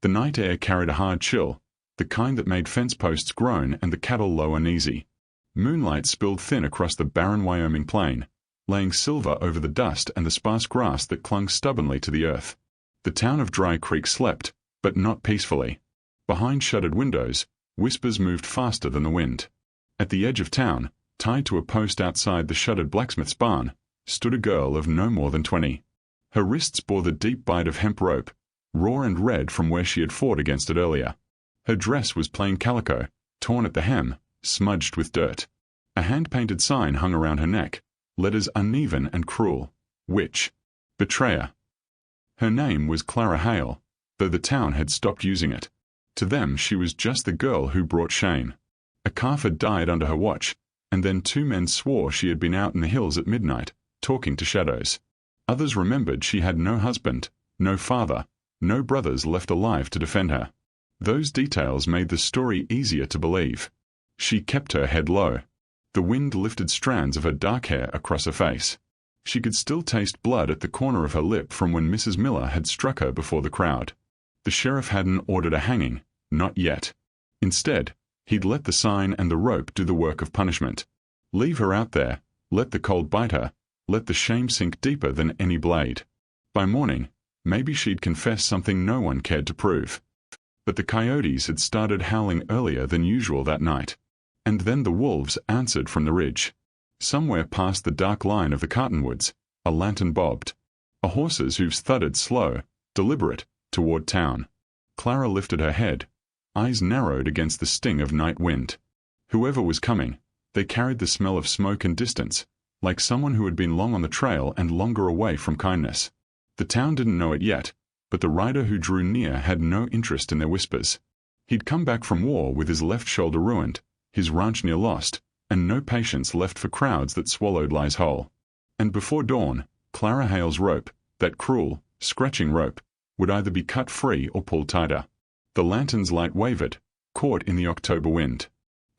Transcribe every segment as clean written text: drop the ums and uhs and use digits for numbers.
The night air carried a hard chill, the kind that made fence posts groan and the cattle low uneasy. Moonlight spilled thin across the barren Wyoming plain, laying silver over the dust and the sparse grass that clung stubbornly to the earth. The town of Dry Creek slept, but not peacefully. Behind shuttered windows, whispers moved faster than the wind. At the edge of town, tied to a post outside the shuttered blacksmith's barn, stood a girl of no more than 20. Her wrists bore the deep bite of hemp rope, raw and red from where she had fought against it earlier. Her dress was plain calico, torn at the hem, smudged with dirt. A hand-painted sign hung around her neck, letters uneven and cruel. Witch. Betrayer. Her name was Clara Hale, though the town had stopped using it. To them she was just the girl who brought shame. A calf had died under her watch, and then 2 men swore she had been out in the hills at midnight, talking to shadows. Others remembered she had no husband, no father, no brothers left alive to defend her. Those details made the story easier to believe. She kept her head low. The wind lifted strands of her dark hair across her face. She could still taste blood at the corner of her lip from when Mrs. Miller had struck her before the crowd. The sheriff hadn't ordered a hanging, not yet. Instead, he'd let the sign and the rope do the work of punishment. Leave her out there, let the cold bite her, let the shame sink deeper than any blade. By morning, maybe she'd confess something no one cared to prove. But the coyotes had started howling earlier than usual that night. And then the wolves answered from the ridge. Somewhere past the dark line of the cottonwoods, a lantern bobbed. A horse's hooves thudded slow, deliberate, toward town. Clara lifted her head, eyes narrowed against the sting of night wind. Whoever was coming, they carried the smell of smoke and distance, like someone who had been long on the trail and longer away from kindness. The town didn't know it yet, but the rider who drew near had no interest in their whispers. He'd come back from war with his left shoulder ruined, his ranch near lost, and no patience left for crowds that swallowed lies whole. And before dawn, Clara Hale's rope, that cruel, scratching rope, would either be cut free or pulled tighter. The lantern's light wavered, caught in the October wind.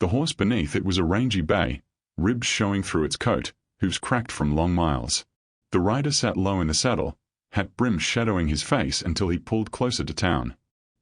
The horse beneath it was a rangy bay, ribs showing through its coat, hooves cracked from long miles. The rider sat low in the saddle, hat brim shadowing his face until he pulled closer to town.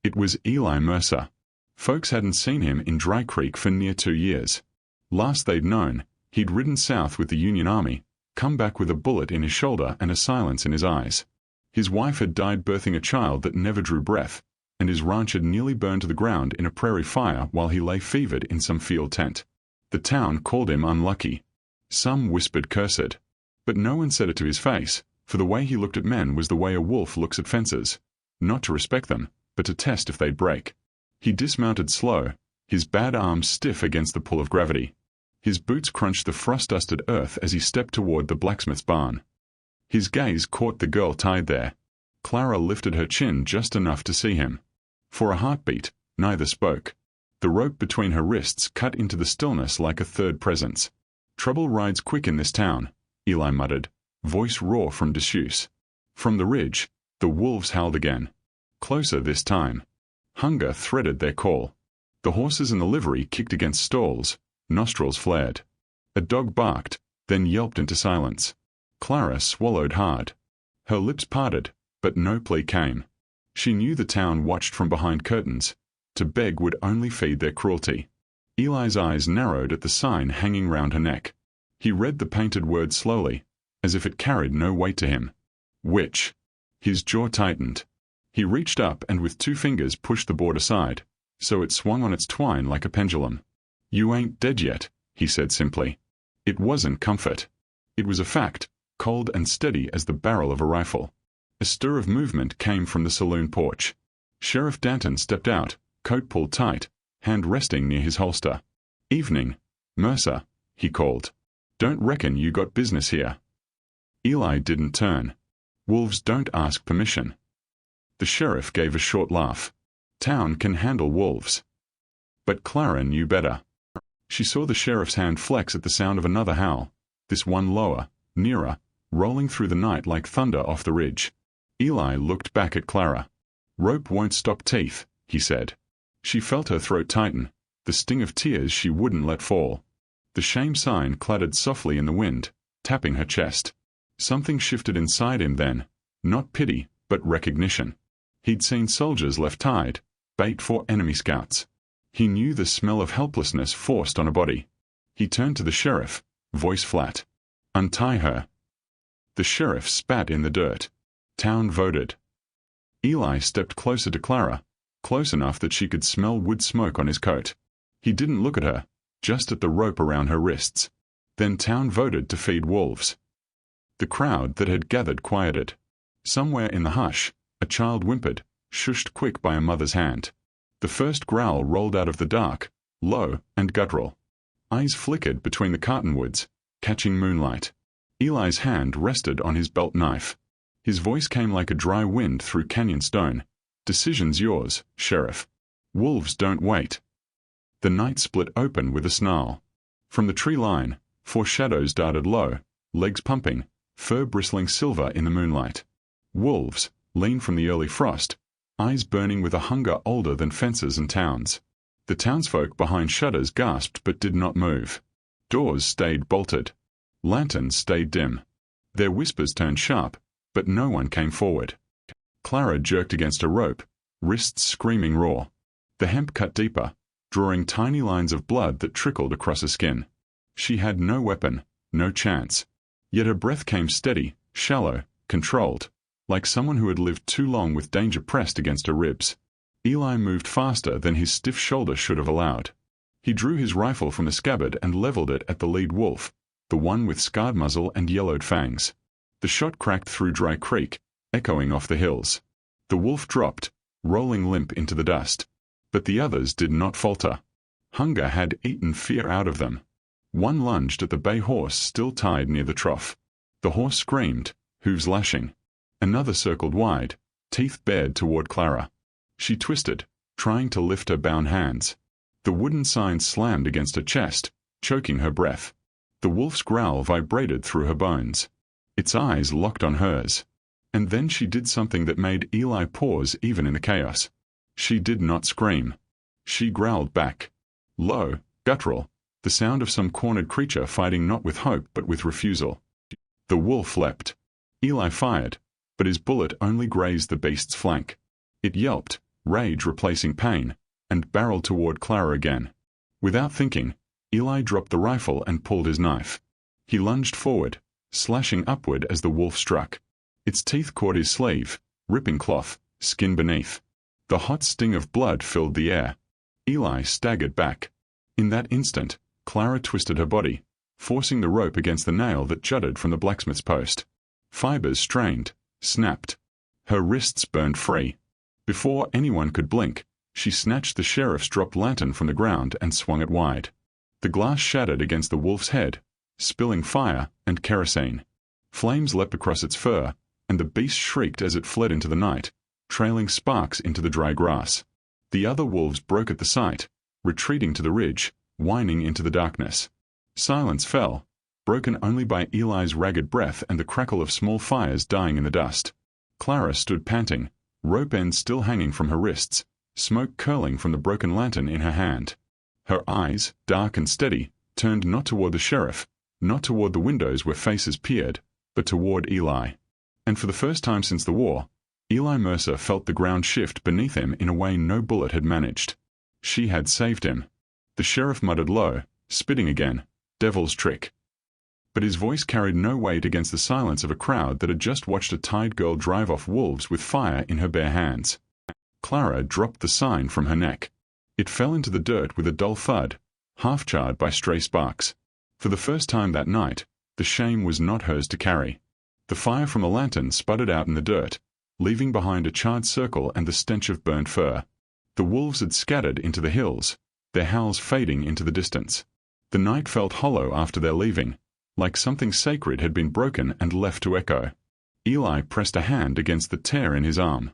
It was Eli Mercer. Folks hadn't seen him in Dry Creek for near 2 years. Last they'd known, he'd ridden south with the Union Army, come back with a bullet in his shoulder and a silence in his eyes. His wife had died birthing a child that never drew breath, and his ranch had nearly burned to the ground in a prairie fire while he lay fevered in some field tent. The town called him unlucky. Some whispered cursed. But no one said it to his face, for the way he looked at men was the way a wolf looks at fences, not to respect them, but to test if they'd break. He dismounted slow, his bad arms stiff against the pull of gravity. His boots crunched the frost-dusted earth as he stepped toward the blacksmith's barn. His gaze caught the girl tied there. Clara lifted her chin just enough to see him. For a heartbeat, neither spoke. The rope between her wrists cut into the stillness like a third presence. "Trouble rides quick in this town," Eli muttered, voice raw from disuse. From the ridge, the wolves howled again. Closer this time. Hunger threaded their call. The horses in the livery kicked against stalls, nostrils flared. A dog barked, then yelped into silence. Clara swallowed hard. Her lips parted, but no plea came. She knew the town watched from behind curtains. To beg would only feed their cruelty. Eli's eyes narrowed at the sign hanging round her neck. He read the painted word slowly, as if it carried no weight to him. Witch. His jaw tightened. He reached up and with 2 fingers pushed the board aside, so it swung on its twine like a pendulum. "You ain't dead yet," he said simply. It wasn't comfort. It was a fact, cold and steady as the barrel of a rifle. A stir of movement came from the saloon porch. Sheriff Danton stepped out, coat pulled tight, hand resting near his holster. "Evening, Mercer," he called. "Don't reckon you got business here." Eli didn't turn. Wolves don't ask permission. The sheriff gave a short laugh. Town can handle wolves. But Clara knew better. She saw the sheriff's hand flex at the sound of another howl, this one lower, nearer, rolling through the night like thunder off the ridge. Eli looked back at Clara. "Rope won't stop teeth," he said. She felt her throat tighten, the sting of tears she wouldn't let fall. The shame sign clattered softly in the wind, tapping her chest. Something shifted inside him then, not pity, but recognition. He'd seen soldiers left tied, bait for enemy scouts. He knew the smell of helplessness forced on a body. He turned to the sheriff, voice flat. "Untie her." The sheriff spat in the dirt. Town voted. Eli stepped closer to Clara, close enough that she could smell wood smoke on his coat. He didn't look at her, just at the rope around her wrists. Then town voted to feed wolves. The crowd that had gathered quieted. Somewhere in the hush, a child whimpered, shushed quick by a mother's hand. The first growl rolled out of the dark, low and guttural. Eyes flickered between the cottonwoods, catching moonlight. Eli's hand rested on his belt knife. His voice came like a dry wind through canyon stone. "Decision's yours, Sheriff. Wolves don't wait." The night split open with a snarl. From the tree line, 4 shadows darted low, legs pumping, fur bristling silver in the moonlight. Wolves, lean from the early frost, eyes burning with a hunger older than fences and towns. The townsfolk behind shutters gasped but did not move. Doors stayed bolted. Lanterns stayed dim. Their whispers turned sharp, but no one came forward. Clara jerked against a rope, wrists screaming raw. The hemp cut deeper, drawing tiny lines of blood that trickled across her skin. She had no weapon, no chance. Yet her breath came steady, shallow, controlled, like someone who had lived too long with danger pressed against her ribs. Eli moved faster than his stiff shoulder should have allowed. He drew his rifle from the scabbard and leveled it at the lead wolf, the one with scarred muzzle and yellowed fangs. The shot cracked through Dry Creek, echoing off the hills. The wolf dropped, rolling limp into the dust. But the others did not falter. Hunger had eaten fear out of them. One lunged at the bay horse still tied near the trough. The horse screamed, hooves lashing. Another circled wide, teeth bared toward Clara. She twisted, trying to lift her bound hands. The wooden sign slammed against her chest, choking her breath. The wolf's growl vibrated through her bones. Its eyes locked on hers. And then she did something that made Eli pause even in the chaos. She did not scream. She growled back. Low, guttural, the sound of some cornered creature fighting not with hope but with refusal. The wolf leapt. Eli fired, but his bullet only grazed the beast's flank. It yelped, rage replacing pain, and barreled toward Clara again. Without thinking, Eli dropped the rifle and pulled his knife. He lunged forward, slashing upward as the wolf struck. Its teeth caught his sleeve, ripping cloth, skin beneath. The hot sting of blood filled the air. Eli staggered back. In that instant, Clara twisted her body, forcing the rope against the nail that jutted from the blacksmith's post. Fibers strained, snapped. Her wrists burned free. Before anyone could blink, she snatched the sheriff's dropped lantern from the ground and swung it wide. The glass shattered against the wolf's head, spilling fire and kerosene. Flames leapt across its fur, and the beast shrieked as it fled into the night, trailing sparks into the dry grass. The other wolves broke at the sight, retreating to the ridge, whining into the darkness. Silence fell, broken only by Eli's ragged breath and the crackle of small fires dying in the dust. Clara stood panting, rope ends still hanging from her wrists, smoke curling from the broken lantern in her hand. Her eyes, dark and steady, turned not toward the sheriff, not toward the windows where faces peered, but toward Eli. And for the first time since the war, Eli Mercer felt the ground shift beneath him in a way no bullet had managed. She had saved him. The sheriff muttered low, spitting again, "Devil's trick." But his voice carried no weight against the silence of a crowd that had just watched a tied girl drive off wolves with fire in her bare hands. Clara dropped the sign from her neck. It fell into the dirt with a dull thud, half-charred by stray sparks. For the first time that night, the shame was not hers to carry. The fire from a lantern sputtered out in the dirt, leaving behind a charred circle and the stench of burned fur. The wolves had scattered into the hills, their howls fading into the distance. The night felt hollow after their leaving, like something sacred had been broken and left to echo. Eli pressed a hand against the tear in his arm.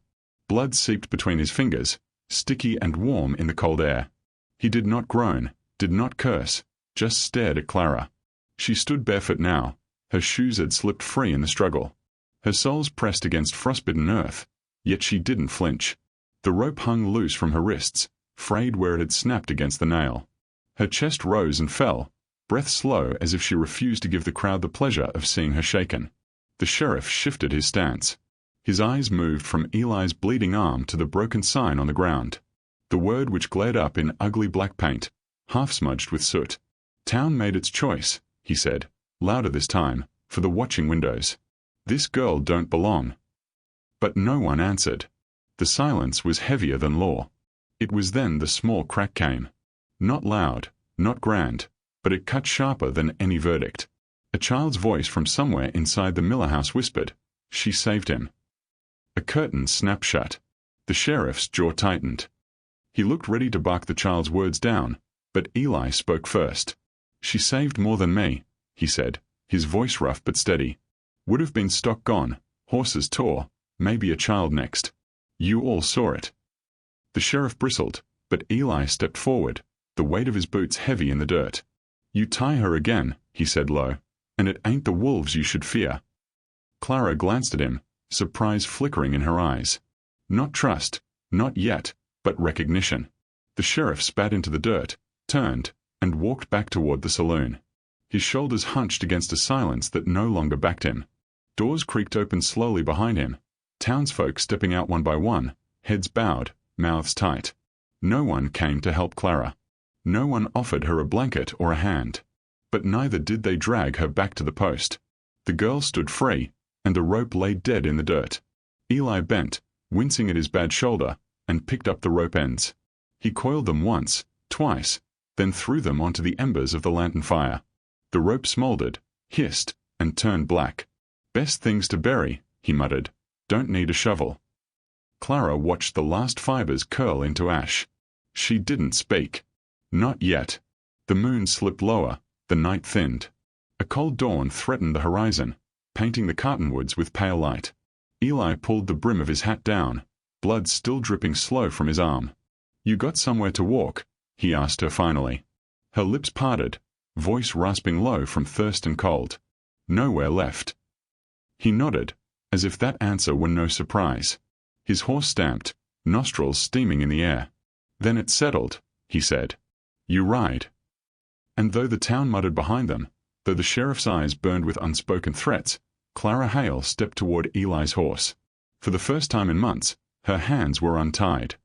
Blood seeped between his fingers, sticky and warm in the cold air. He did not groan, did not curse, just stared at Clara. She stood barefoot now. Her shoes had slipped free in the struggle. Her soles pressed against frostbitten earth, yet she didn't flinch. The rope hung loose from her wrists, frayed where it had snapped against the nail. Her chest rose and fell, breath slow as if she refused to give the crowd the pleasure of seeing her shaken. The sheriff shifted his stance. His eyes moved from Eli's bleeding arm to the broken sign on the ground. The word which glared up in ugly black paint, half-smudged with soot. Town made its choice, he said, louder this time, for the watching windows. This girl don't belong. But no one answered. The silence was heavier than law. It was then the small crack came. Not loud, not grand, but it cut sharper than any verdict. A child's voice from somewhere inside the Miller house whispered, "She saved him." A curtain snapped shut. The sheriff's jaw tightened. He looked ready to bark the child's words down, but Eli spoke first. "She saved more than me," he said, his voice rough but steady. "Would have been stock gone, horses tore, maybe a child next. You all saw it." The sheriff bristled, but Eli stepped forward, the weight of his boots heavy in the dirt. "You tie her again," he said low, "and it ain't the wolves you should fear." Clara glanced at him, surprise flickering in her eyes. Not trust, not yet, but recognition. The sheriff spat into the dirt, turned, and walked back toward the saloon. His shoulders hunched against a silence that no longer backed him. Doors creaked open slowly behind him, townsfolk stepping out one by one, heads bowed, mouths tight. No one came to help Clara. No one offered her a blanket or a hand. But neither did they drag her back to the post. The girl stood free, and the rope lay dead in the dirt. Eli bent, wincing at his bad shoulder, and picked up the rope ends. He coiled them once, twice, then threw them onto the embers of the lantern fire. The rope smoldered, hissed, and turned black. "Best things to bury," he muttered. "Don't need a shovel." Clara watched the last fibers curl into ash. She didn't speak. Not yet. The moon slipped lower, the night thinned. A cold dawn threatened the horizon, painting the cottonwoods with pale light. Eli pulled the brim of his hat down, blood still dripping slow from his arm. "You got somewhere to walk?" he asked her finally. Her lips parted, voice rasping low from thirst and cold. "Nowhere left." He nodded, as if that answer were no surprise. His horse stamped, nostrils steaming in the air. "Then it's settled," he said. "You ride." And though the town muttered behind them, though the sheriff's eyes burned with unspoken threats, Clara Hale stepped toward Eli's horse. For the first time in months, her hands were untied.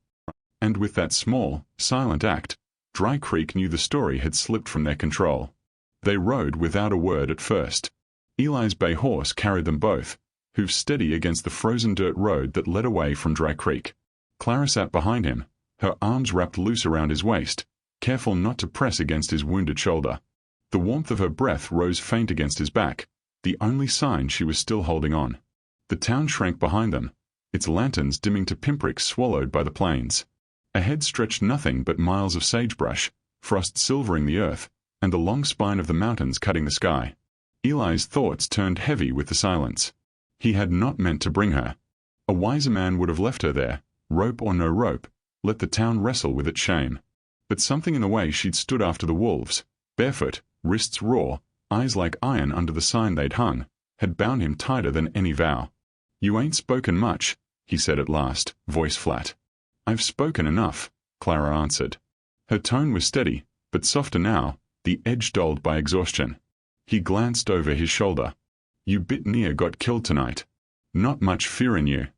And with that small, silent act, Dry Creek knew the story had slipped from their control. They rode without a word at first. Eli's bay horse carried them both, hoofs steady against the frozen dirt road that led away from Dry Creek. Clara sat behind him, her arms wrapped loose around his waist, careful not to press against his wounded shoulder. The warmth of her breath rose faint against his back, the only sign she was still holding on. The town shrank behind them, its lanterns dimming to pinpricks swallowed by the plains. Ahead stretched nothing but miles of sagebrush, frost silvering the earth, and the long spine of the mountains cutting the sky. Eli's thoughts turned heavy with the silence. He had not meant to bring her. A wiser man would have left her there, rope or no rope, let the town wrestle with its shame. But something in the way she'd stood after the wolves, barefoot, wrists raw, eyes like iron under the sign they'd hung, had bound him tighter than any vow. "You ain't spoken much," he said at last, voice flat. "I've spoken enough," Clara answered. Her tone was steady, but softer now, the edge dulled by exhaustion. He glanced over his shoulder. "You bit near got killed tonight. Not much fear in you."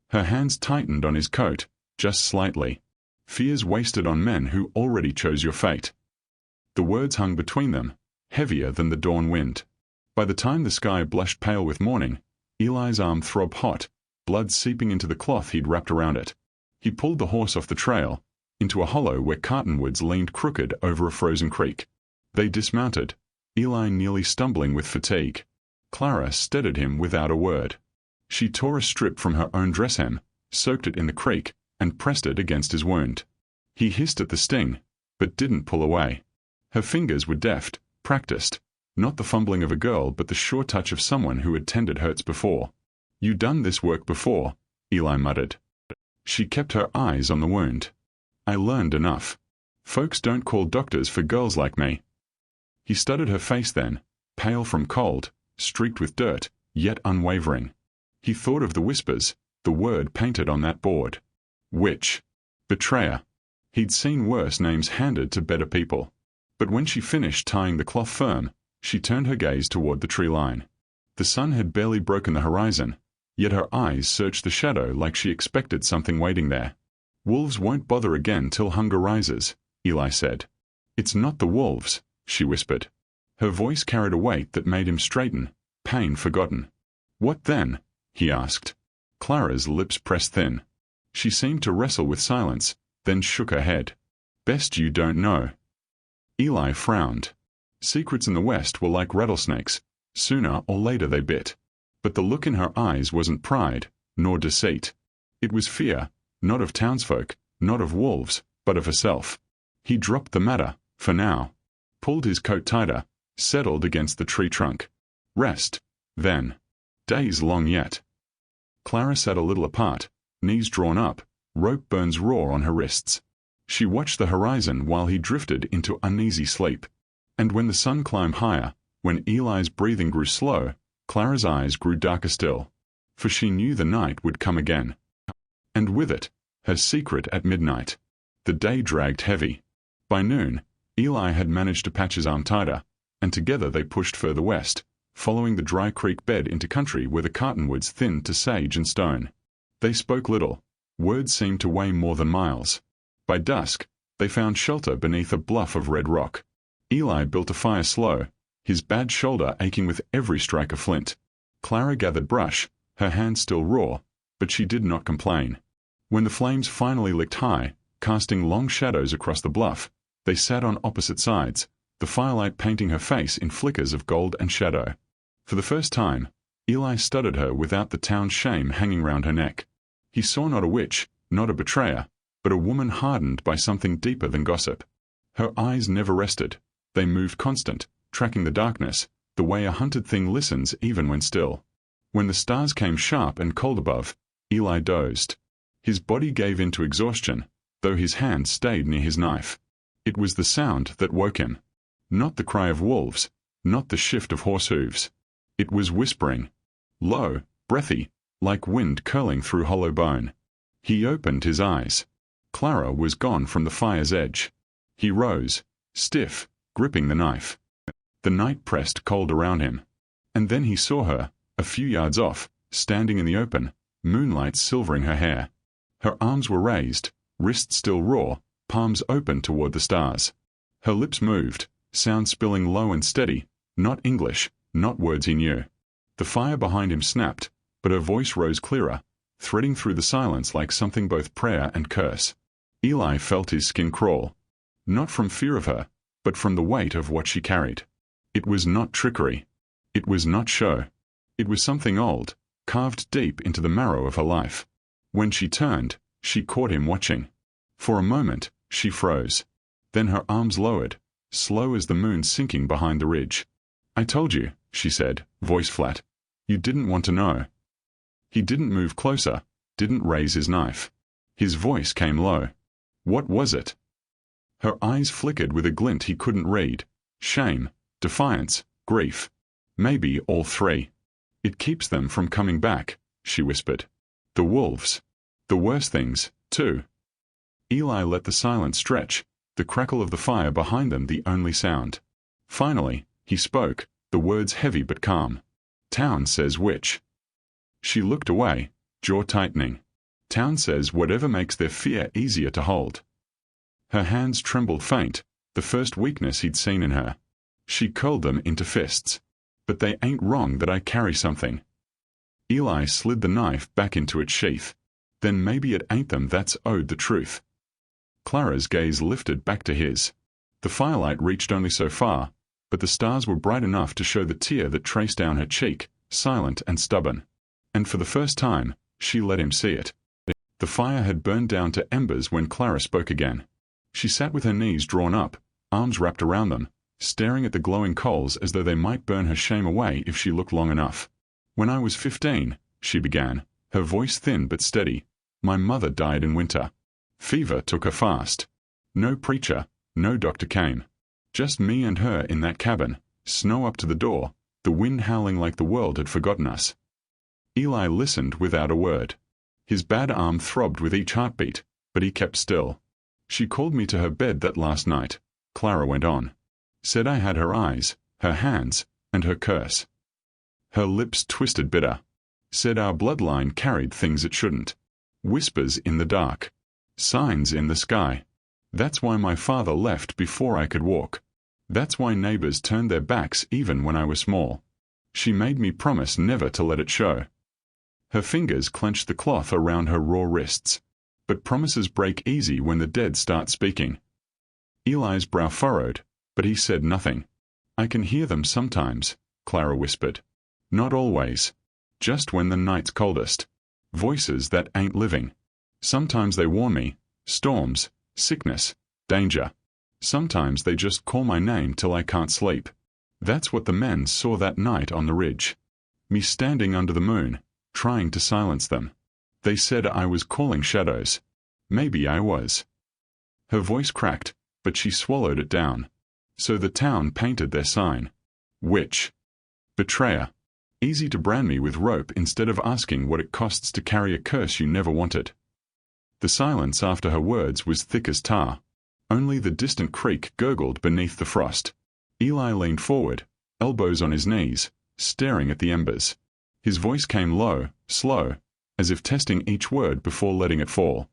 Her hands tightened on his coat, just slightly. "Fears wasted on men who already chose your fate." The words hung between them, heavier than the dawn wind. By the time the sky blushed pale with morning, Eli's arm throbbed hot, blood seeping into the cloth he'd wrapped around it. He pulled the horse off the trail, into a hollow where cottonwoods leaned crooked over a frozen creek. They dismounted, Eli nearly stumbling with fatigue. Clara steadied him without a word. She tore a strip from her own dress hem, soaked it in the creek, and pressed it against his wound. He hissed at the sting, but didn't pull away. Her fingers were deft, practiced, not the fumbling of a girl but the sure touch of someone who had tended hurts before. "You done this work before," Eli muttered. She kept her eyes on the wound. "I learned enough. Folks don't call doctors for girls like me." He studied her face then, pale from cold, streaked with dirt, yet unwavering. He thought of the whispers, the word painted on that board. Witch. Betrayer. He'd seen worse names handed to better people. But when she finished tying the cloth firm, she turned her gaze toward the tree line. The sun had barely broken the horizon, yet her eyes searched the shadow like she expected something waiting there. "Wolves won't bother again till hunger rises," Eli said. "It's not the wolves," she whispered. Her voice carried a weight that made him straighten, pain forgotten. "What then?" he asked. Clara's lips pressed thin. She seemed to wrestle with silence, then shook her head. "Best you don't know." Eli frowned. Secrets in the West were like rattlesnakes. Sooner or later they bit. But the look in her eyes wasn't pride, nor deceit. It was fear, not of townsfolk, not of wolves, but of herself. He dropped the matter, for now. Pulled his coat tighter, settled against the tree trunk. Rest, then. Days long yet. Clara sat a little apart, knees drawn up, rope burns raw on her wrists. She watched the horizon while he drifted into uneasy sleep. And when the sun climbed higher, when Eli's breathing grew slow, Clara's eyes grew darker still. For she knew the night would come again. And with it, her secret at midnight. The day dragged heavy. By noon, Eli had managed to patch his arm tighter, and together they pushed further west, following the dry creek bed into country where the cottonwoods thinned to sage and stone. They spoke little. Words seemed to weigh more than miles. By dusk, they found shelter beneath a bluff of red rock. Eli built a fire slow, his bad shoulder aching with every strike of flint. Clara gathered brush, her hands still raw, but she did not complain. When the flames finally licked high, casting long shadows across the bluff, they sat on opposite sides, the firelight painting her face in flickers of gold and shadow. For the first time, Eli studied her without the town's shame hanging round her neck. He saw not a witch, not a betrayer, but a woman hardened by something deeper than gossip. Her eyes never rested. They moved constant, tracking the darkness, the way a hunted thing listens even when still. When the stars came sharp and cold above, Eli dozed. His body gave in to exhaustion, though his hand stayed near his knife. It was the sound that woke him. Not the cry of wolves, not the shift of horse hooves. It was whispering. Low, breathy, like wind curling through hollow bone. He opened his eyes. Clara was gone from the fire's edge. He rose, stiff, gripping the knife. The night pressed cold around him. And then he saw her, a few yards off, standing in the open, moonlight silvering her hair. Her arms were raised, wrists still raw, palms open toward the stars. Her lips moved, sound spilling low and steady, not English, not words he knew. The fire behind him snapped, but her voice rose clearer, threading through the silence like something both prayer and curse. Eli felt his skin crawl. Not from fear of her, but from the weight of what she carried. It was not trickery. It was not show. It was something old, carved deep into the marrow of her life. When she turned, she caught him watching. For a moment, she froze. Then her arms lowered, slow as the moon sinking behind the ridge. "I told you," she said, voice flat. "You didn't want to know." He didn't move closer, didn't raise his knife. His voice came low. What was it? Her eyes flickered with a glint he couldn't read. Shame, defiance, grief. Maybe all three. "It keeps them from coming back," she whispered. "The wolves. The worst things, too." Eli let the silence stretch, the crackle of the fire behind them the only sound. Finally, he spoke, the words heavy but calm. "Town says witch." She looked away, jaw tightening. "Town says whatever makes their fear easier to hold." Her hands trembled faint, the first weakness he'd seen in her. She curled them into fists. "But they ain't wrong that I carry something." Eli slid the knife back into its sheath. "Then maybe it ain't them that's owed the truth." Clara's gaze lifted back to his. The firelight reached only so far, but the stars were bright enough to show the tear that traced down her cheek, silent and stubborn. And for the first time, she let him see it. The fire had burned down to embers when Clara spoke again. She sat with her knees drawn up, arms wrapped around them, staring at the glowing coals as though they might burn her shame away if she looked long enough. "When I was 15, she began, her voice thin but steady, "my mother died in winter. Fever took her fast. No preacher, no doctor came. Just me and her in that cabin, snow up to the door, the wind howling like the world had forgotten us." Eli listened without a word. His bad arm throbbed with each heartbeat, but he kept still. "She called me to her bed that last night," Clara went on. "Said I had her eyes, her hands, and her curse." Her lips twisted bitter. Said our bloodline carried things it shouldn't. Whispers in the dark. Signs in the sky. That's why my father left before I could walk. That's why neighbors turned their backs even when I was small. She made me promise never to let it show. Her fingers clenched the cloth around her raw wrists. But promises break easy when the dead start speaking. Eli's brow furrowed, but he said nothing. I can hear them sometimes, Clara whispered. Not always. Just when the night's coldest. Voices that ain't living. Sometimes they warn me. Storms, sickness, danger. Sometimes they just call my name till I can't sleep. That's what the men saw that night on the ridge. Me standing under the moon, trying to silence them. They said I was calling shadows. Maybe I was. Her voice cracked, but she swallowed it down. So the town painted their sign. Witch. Betrayer. Easy to brand me with rope instead of asking what it costs to carry a curse you never wanted. The silence after her words was thick as tar. Only the distant creek gurgled beneath the frost. Eli leaned forward, elbows on his knees, staring at the embers. His voice came low, slow, as if testing each word before letting it fall.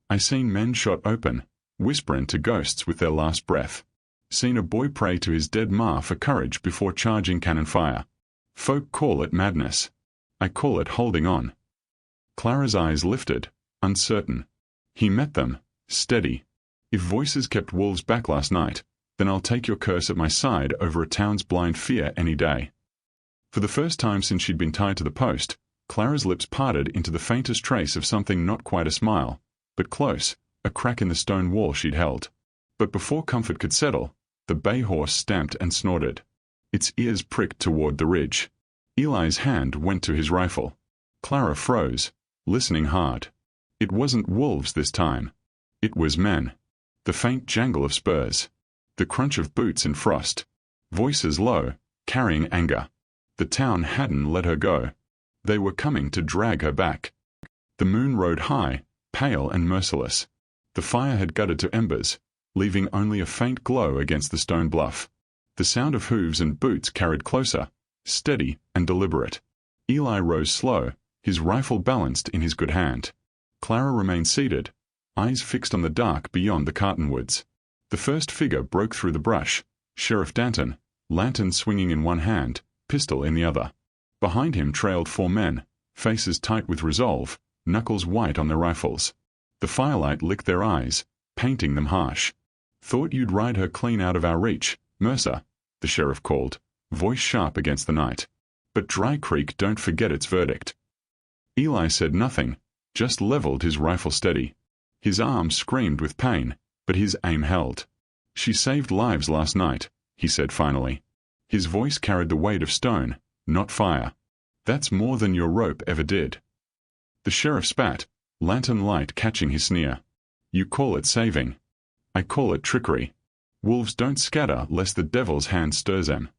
I seen men shot open, whispering to ghosts with their last breath. Seen a boy pray to his dead ma for courage before charging cannon fire. Folk call it madness. I call it holding on. Clara's eyes lifted, uncertain. He met them, steady. If voices kept wolves back last night, then I'll take your curse at my side over a town's blind fear any day. For the first time since she'd been tied to the post, Clara's lips parted into the faintest trace of something not quite a smile, but close, a crack in the stone wall she'd held. But before comfort could settle, the bay horse stamped and snorted. Its ears pricked toward the ridge. Eli's hand went to his rifle. Clara froze, listening hard. It wasn't wolves this time. It was men. The faint jangle of spurs. The crunch of boots in frost. Voices low, carrying anger. The town hadn't let her go. They were coming to drag her back. The moon rode high, pale and merciless. The fire had guttered to embers, leaving only a faint glow against the stone bluff. The sound of hooves and boots carried closer, steady and deliberate. Eli rose slow, his rifle balanced in his good hand. Clara remained seated, eyes fixed on the dark beyond the cottonwoods. The first figure broke through the brush, Sheriff Danton, lantern swinging in one hand, pistol in the other. Behind him trailed 4 men, faces tight with resolve, knuckles white on their rifles. The firelight licked their eyes, painting them harsh. Thought you'd ride her clean out of our reach, Mercer, the sheriff called, voice sharp against the night. But Dry Creek don't forget its verdict. Eli said nothing, just leveled his rifle steady. His arm screamed with pain, but his aim held. She saved lives last night, he said finally. His voice carried the weight of stone, not fire. That's more than your rope ever did. The sheriff spat, lantern light catching his sneer. You call it saving. I call it trickery. Wolves don't scatter lest the devil's hand stirs them.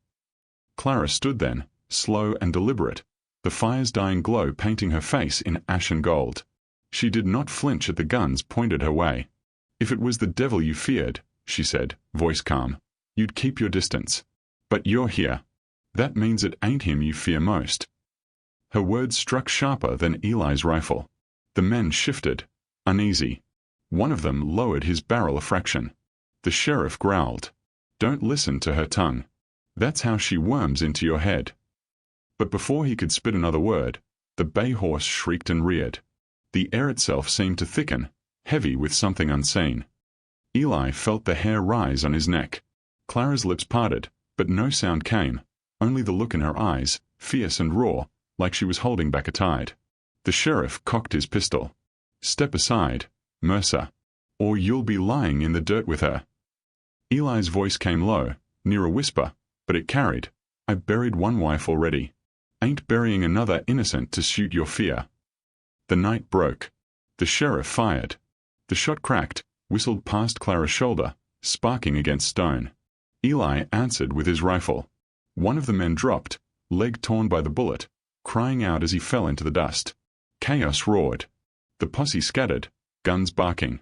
Clara stood then, slow and deliberate, the fire's dying glow painting her face in ashen gold. She did not flinch at the guns pointed her way. If it was the devil you feared, she said, voice calm, you'd keep your distance. But you're here. That means it ain't him you fear most. Her words struck sharper than Eli's rifle. The men shifted, uneasy. One of them lowered his barrel a fraction. The sheriff growled. Don't listen to her tongue. That's how she worms into your head. But before he could spit another word, the bay horse shrieked and reared. The air itself seemed to thicken, heavy with something unseen. Eli felt the hair rise on his neck. Clara's lips parted, but no sound came, only the look in her eyes, fierce and raw, like she was holding back a tide. The sheriff cocked his pistol. Step aside, Mercer, or you'll be lying in the dirt with her. Eli's voice came low, near a whisper, but it carried. I buried one wife already. Ain't burying another innocent to suit your fear. The night broke. The sheriff fired. The shot cracked, whistled past Clara's shoulder, sparking against stone. Eli answered with his rifle. One of the men dropped, leg torn by the bullet, crying out as he fell into the dust. Chaos roared. The posse scattered, guns barking.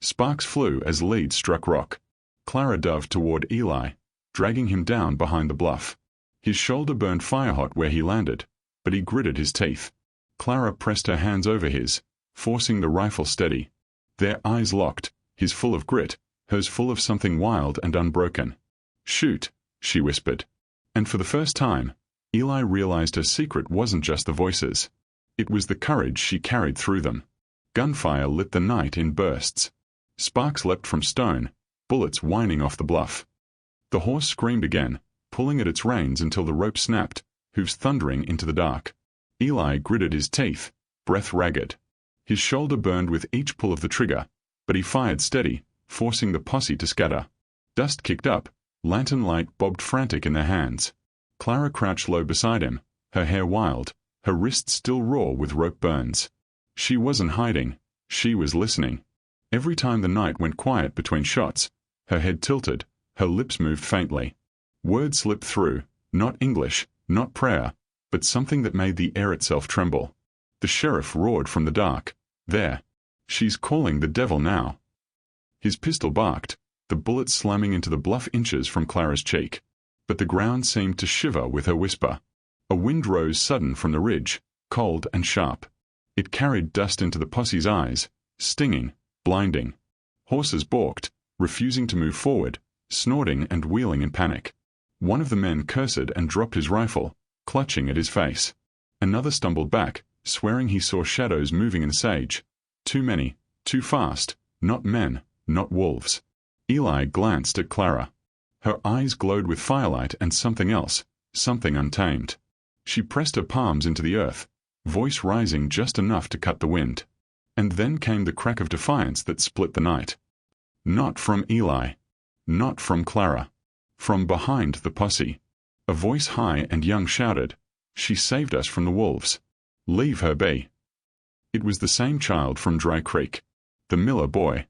Sparks flew as leads struck rock. Clara dove toward Eli, dragging him down behind the bluff. His shoulder burned fire-hot where he landed, but he gritted his teeth. Clara pressed her hands over his, forcing the rifle steady. Their eyes locked, his full of grit, hers full of something wild and unbroken. "Shoot," she whispered. And for the first time, Eli realized her secret wasn't just the voices. It was the courage she carried through them. Gunfire lit the night in bursts. Sparks leapt from stone, bullets whining off the bluff. The horse screamed again, pulling at its reins until the rope snapped, hooves thundering into the dark. Eli gritted his teeth, breath ragged. His shoulder burned with each pull of the trigger, but he fired steady, forcing the posse to scatter. Dust kicked up, lantern light bobbed frantic in their hands. Clara crouched low beside him, her hair wild, her wrists still raw with rope burns. She wasn't hiding, she was listening. Every time the night went quiet between shots, her head tilted, her lips moved faintly. Words slipped through, not English, not prayer, but something that made the air itself tremble. The sheriff roared from the dark. "There. She's calling the devil now." His pistol barked, the bullet slamming into the bluff inches from Clara's cheek. But the ground seemed to shiver with her whisper. A wind rose sudden from the ridge, cold and sharp. It carried dust into the posse's eyes, stinging, blinding. Horses balked, refusing to move forward, snorting and wheeling in panic. One of the men cursed and dropped his rifle, clutching at his face. Another stumbled back, swearing he saw shadows moving in the sage. Too many, too fast, not men, not wolves. Eli glanced at Clara. Her eyes glowed with firelight and something else, something untamed. She pressed her palms into the earth, voice rising just enough to cut the wind. And then came the crack of defiance that split the night. Not from Eli. Not from Clara. From behind the posse. A voice high and young shouted, "She saved us from the wolves. Leave her be." It was the same child from Dry Creek. The Miller boy.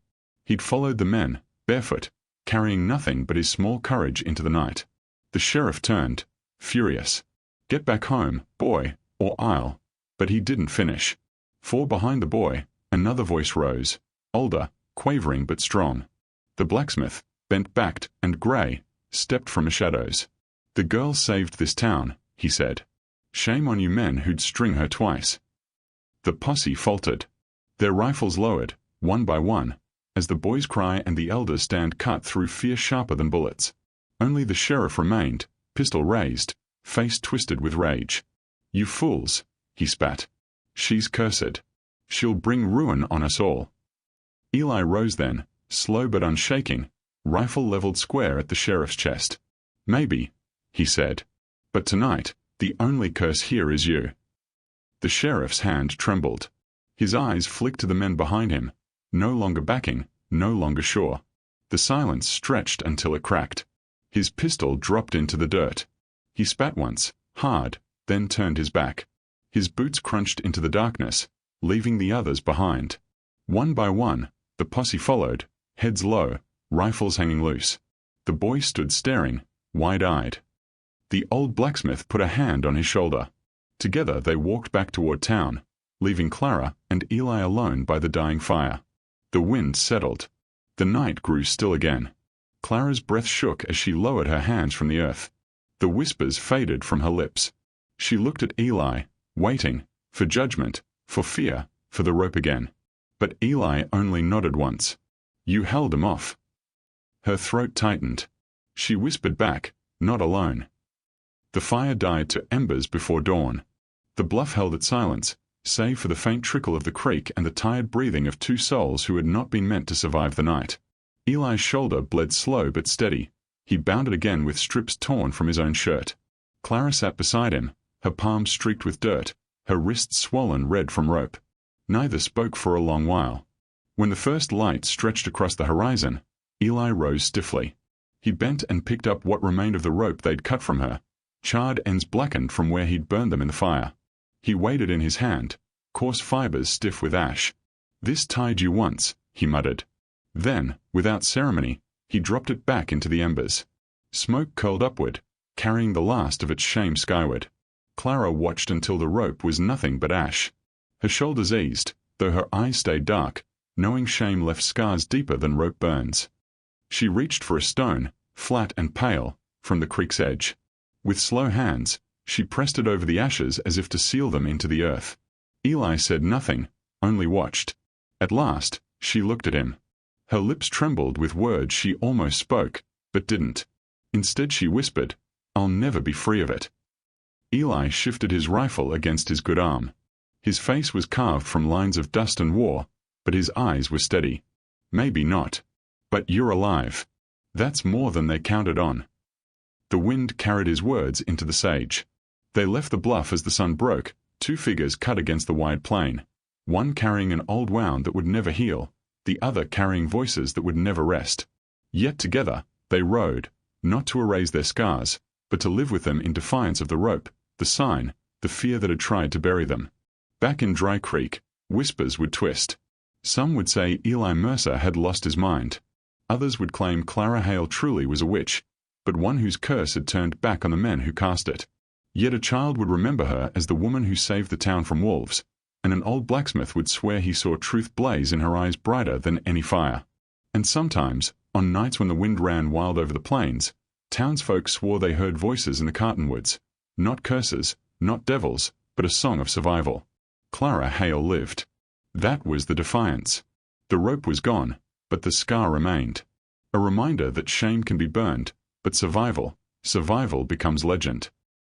He'd followed the men, barefoot, carrying nothing but his small courage into the night. The sheriff turned, furious. "Get back home, boy, or I'll—" But he didn't finish. For behind the boy, another voice rose, older, quavering but strong. The blacksmith, bent-backed and gray, stepped from the shadows. "The girl saved this town," he said. "Shame on you men who'd string her twice." The posse faltered. Their rifles lowered, one by one, as the boy's cry and the elder's stand cut through fear sharper than bullets. Only the sheriff remained, pistol raised, face twisted with rage. "You fools," he spat. "She's cursed. She'll bring ruin on us all." Eli rose then, slow but unshaking, rifle leveled square at the sheriff's chest. "Maybe," he said. "But tonight, the only curse here is you." The sheriff's hand trembled. His eyes flicked to the men behind him, no longer backing, no longer sure. The silence stretched until it cracked. His pistol dropped into the dirt. He spat once, hard, then turned his back. His boots crunched into the darkness, leaving the others behind. One by one, the posse followed, heads low, rifles hanging loose. The boy stood staring, wide-eyed. The old blacksmith put a hand on his shoulder. Together they walked back toward town, leaving Clara and Eli alone by the dying fire. The wind settled. The night grew still again. Clara's breath shook as she lowered her hands from the earth. The whispers faded from her lips. She looked at Eli, waiting, for judgment, for fear, for the rope again. But Eli only nodded once. "You held him off." Her throat tightened. She whispered back, "Not alone." The fire died to embers before dawn. The bluff held its silence, save for the faint trickle of the creek and the tired breathing of two souls who had not been meant to survive the night. Eli's shoulder bled slow but steady. He bounded again with strips torn from his own shirt. Clara sat beside him, her palms streaked with dirt, her wrists swollen red from rope. Neither spoke for a long while. When the first light stretched across the horizon, Eli rose stiffly. He bent and picked up what remained of the rope they'd cut from her, charred ends blackened from where he'd burned them in the fire. He weighed it in his hand, coarse fibers stiff with ash. "This tied you once," he muttered. Then, without ceremony, he dropped it back into the embers. Smoke curled upward, carrying the last of its shame skyward. Clara watched until the rope was nothing but ash. Her shoulders eased, though her eyes stayed dark, knowing shame left scars deeper than rope burns. She reached for a stone, flat and pale, from the creek's edge. With slow hands, she pressed it over the ashes as if to seal them into the earth. Eli said nothing, only watched. At last, she looked at him. Her lips trembled with words she almost spoke, but didn't. Instead she whispered, "I'll never be free of it." Eli shifted his rifle against his good arm. His face was carved from lines of dust and war, but his eyes were steady. "Maybe not. But you're alive. That's more than they counted on." The wind carried his words into the sage. They left the bluff as the sun broke. Two figures cut against the wide plain, one carrying an old wound that would never heal, the other carrying voices that would never rest. Yet together, they rode, not to erase their scars, but to live with them in defiance of the rope, the sign, the fear that had tried to bury them. Back in Dry Creek, whispers would twist. Some would say Eli Mercer had lost his mind. Others would claim Clara Hale truly was a witch, but one whose curse had turned back on the men who cast it. Yet a child would remember her as the woman who saved the town from wolves, and an old blacksmith would swear he saw truth blaze in her eyes brighter than any fire. And sometimes, on nights when the wind ran wild over the plains, townsfolk swore they heard voices in the cottonwoods, not curses, not devils, but a song of survival. Clara Hale lived. That was the defiance. The rope was gone, but the scar remained. A reminder that shame can be burned, but survival becomes legend.